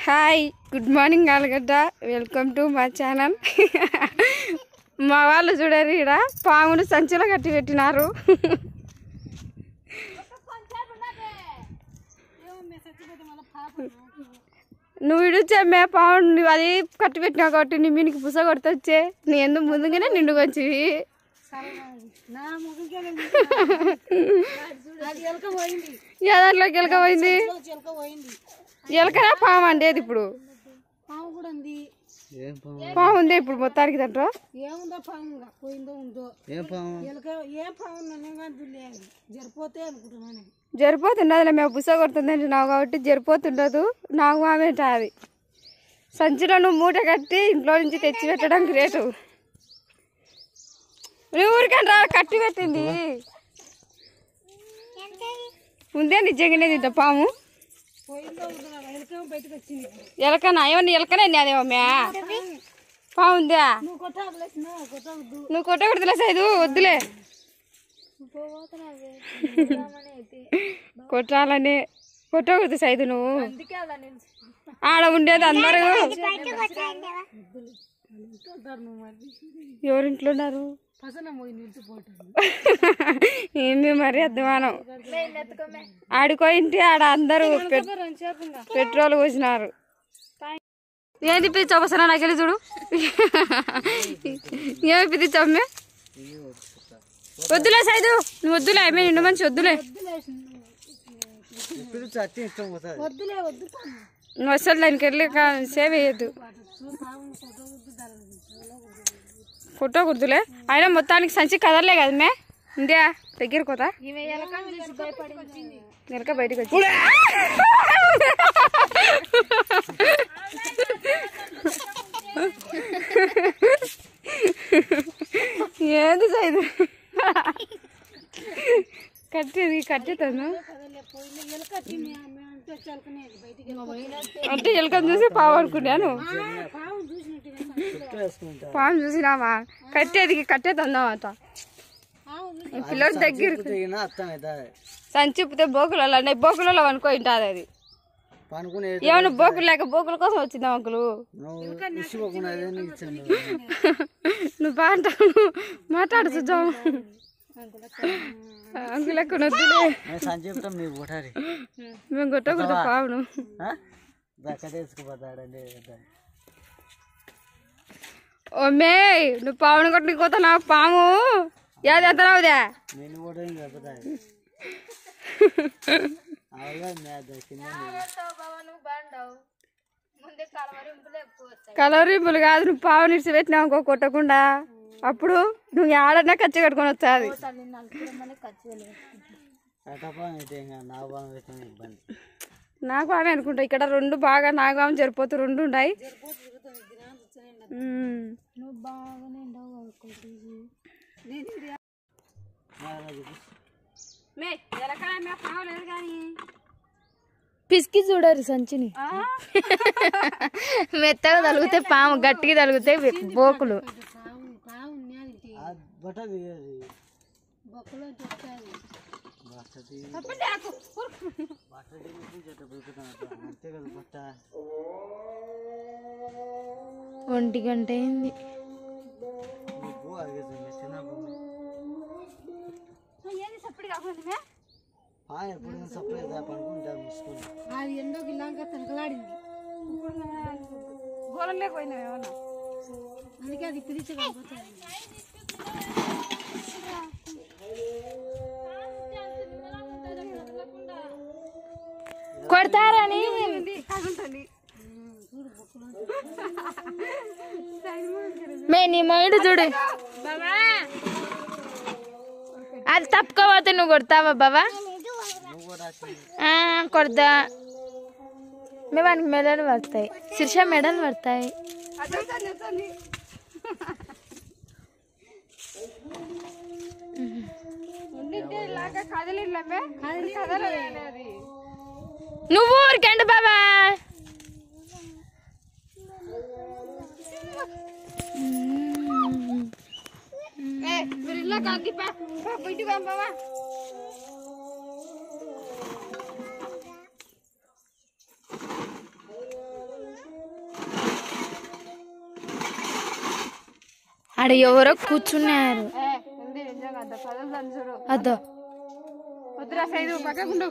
Hi good morning ఆలుగడ్డ welcome to మా channel. మా వాళ్ళు చూడారు ఇక్కడ పామును సంచిలో కట్టి పెట్టినారు. నువ్వు ఇడుచ్చమ్మే పాము నువ్వు అది కట్టి పెట్టినావు కాబట్టి నీ మీనికి పుస కొడుతొచ్చే నీ ఎందుకు ముందుగానే నిండుకొచ్చి దాంట్లోకి ఎలక పోయింది. ఎలకనా పాము అండేది ఇప్పుడు పాము ఉందే ఇప్పుడు మొత్తానికి దాంట్లో జరిపోతుండదులే మేము పుస కొడుతుందండి నాకు కాబట్టి జరిపోతుండదు నాకు మామేంట అది సంచిలో నువ్వు మూట కట్టి ఇంట్లో నుంచి తెచ్చి పెట్టడం గ్రేటు. నువ్వు ఊరికంటే కట్టి పెట్టింది ఉందే నిజంగానే తింటా పాము ఎలకనా ఏమన్నా ఎలకనే అదేమమ్మా పాము ఉందా నువ్వు కొట్టకూడదులే సైదు వద్దులే కొట్టాలని కొట్టకూడదు సైదు నువ్వు ఆడ ఉండేది అందరూ ఎవరింట్లో ఉన్నారు ఏమి మరి అధ్వానం ఆడుకోయింటి ఆడ అందరూ పెట్రోల్ పోసినారు. ఏది పిచ్చి నాకు వెళ్ళి చూడు ఏమి పిచ్చి అమ్మే వద్దులే సైదు నువ్వు వద్దులే ఆమె నిండు మంచి వద్దులే నువ్వు అసలు దానికి వెళ్ళి సేవ్ వేయద్దు ఫోటో కుర్దులే అయినా మొత్తానికి సంచి కదలలే కదా మే ఇండియా దగ్గర కోతా ఎలక బయటకు వచ్చి ఏది సైదు కట్టేతాను అంటే ఎలకని చూసి పావు అనుకున్నాను పాము చూసినామా కట్టేద్దాం అంట పిల్లల దగ్గర సంచిప్పితే బోకులలో బోకులలో అనుకో ఇంటాది అది ఏమన్నా బోకులు లేక బోకుల కోసం వచ్చిందా అంకులు నువ్వు బాగుంటావు మాట్లాడు చూద్దాం అంకుల్ ఎక్కడ వద్దులే మేము కొట్టకూడదు పావును ఓమే నువ్వు పావును కొట్టుకు పోతా నా పాము యాది ఎంత రావుదా కలవరింపులు కాదు నువ్వు పావు నిడిచి పెట్టినావు ఇంకో కొట్టకుండా అప్పుడు నువ్వు ఆడన్నా ఖర్చు కట్టుకొని వచ్చాది నాగపామే అనుకుంటా ఇక్కడ రెండు బాగా నాగపాము జరిపోతూ రెండు ఉన్నాయి. పిసికి చూడరు సంచిని మెత్తగా తలుగుతాయి పాము గట్టిగా తలుగుతాయి బోకులు ఒంటి గంట అయింది. అది ఎండోకి ఇలాగా తనకలాడింది గోళం లేకపోయినా ఏమన్నా అందుకే అది పిలిచి కొడతారని మే నీ మైండ్ చూడు అది తప్పుకోపోతే నువ్వు కొడతావా బాబా కొడదా మే వానికి మెడలు పడతాయి శిర్ష మెడలు పడతాయి. నువ్వు ఊరికండి బాబా ఆడ ఎవరో కూర్చున్నారు. అదో వద్దురా సైదు పక్కకుండు.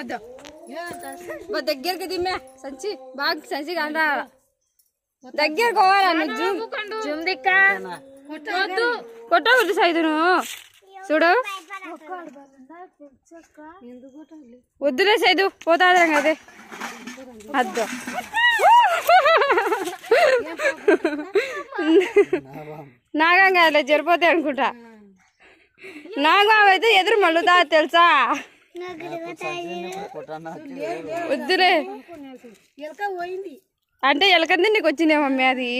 అద్దో దగ్గరికి దిమ్మే సంచి బాగా సంచి కాండా దగ్గర పోవాలా జూమ్ దిక్క కొట్టవద్దు సైదును చూడు. వద్దులే సైదు పోతాదా అదే అద్దో నాగం కాదులే జరిపోతాయి అనుకుంటా. నాగం అయితే ఎదురు మళ్ళుతా తెలుసా. వద్దులే అంటే ఎలకంది నీకు వచ్చిందే మమ్మీ అది.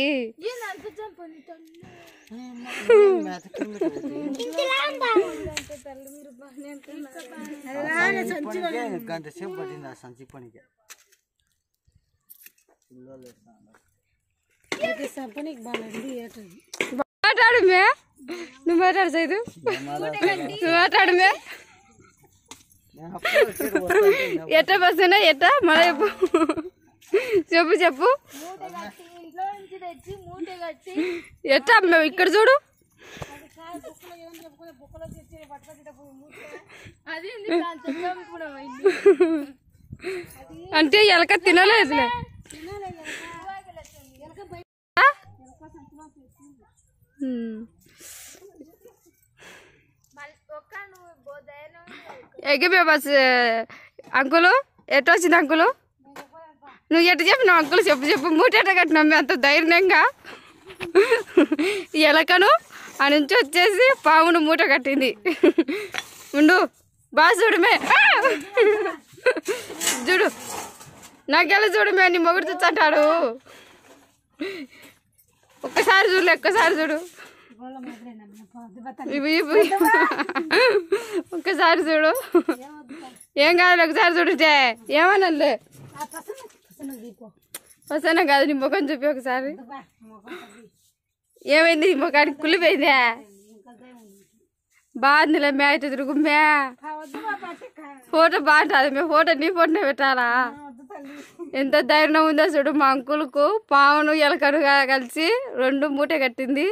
మాట్లాడు మే నువ్వు మాట్లాడు సైదు నువ్వు మాట్లాడు మే. ఎట్ట బస్సునా ఎట్ట మళ్ళీ చెప్పు చెప్పు ఎట్ట మేము ఇక్కడ చూడు. అంటే ఎలక తినలేదులే. ఎగిపోయా బస్ అంకులు ఎట్ట వచ్చింది అంకులు నువ్వు ఎట్ట చెప్పినావు అంకులు చెప్పు చెప్పు. మూట ఎట్ట కట్టినావు మేము అంత ధైర్యంగా. ఎలకను ఆ నుంచి వచ్చేసి పామును మూట కట్టింది. ఉండు బాగా చూడమే చూడు నాకెలా చూడమే నీ మొగుడు చూచంటాడు. ఒక్కసారి చూడలే ఒక్కసారి చూడు ఒక్కసారి చూడు ఏం కాదు ఒకసారి చూడుంటే ఏమనలే వస్తానా కాదు నీ ముఖం చూపి ఒకసారి. ఏమైంది నీ ముఖానికి కుళ్ళిపోయిందా. బాగుందిలే మే అయితే తిరుగు మే ఫోటో బాగుంటుంది మే ఫోటో నీ ఫోటోనే పెట్టాలా. ఎంత ధైర్యం ఉందో చూడు. మా అంకుల్కు పావును ఎలకను కలిసి రెండు మూట కట్టింది.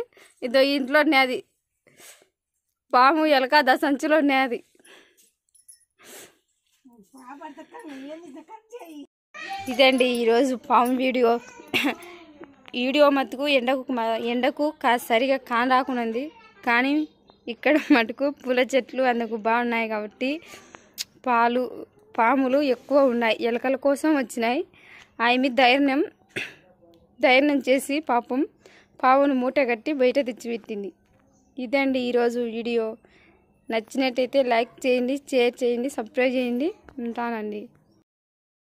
ఇదో ఇంట్లో నేది పాము ఎలక సంచిలో నేది. ఇదండి ఈరోజు పాము వీడియో. వీడియో మట్టుకు ఎండకు సరిగా కాన్ రాకున్నది. కానీ ఇక్కడ మటుకు పూల చెట్లు అందుకు బాగున్నాయి కాబట్టి పాములు ఎక్కువ ఉన్నాయి. ఎలకల కోసం వచ్చినాయి. ఆమె ధైర్యం చేసి పాపం పావును మూట కట్టి బయట తెచ్చిపెట్టింది. ఇదండి ఈరోజు వీడియో. నచ్చినట్టయితే లైక్ చేయండి, షేర్ చేయండి, సబ్స్క్రైబ్ చేయండి. ఉంటానండి.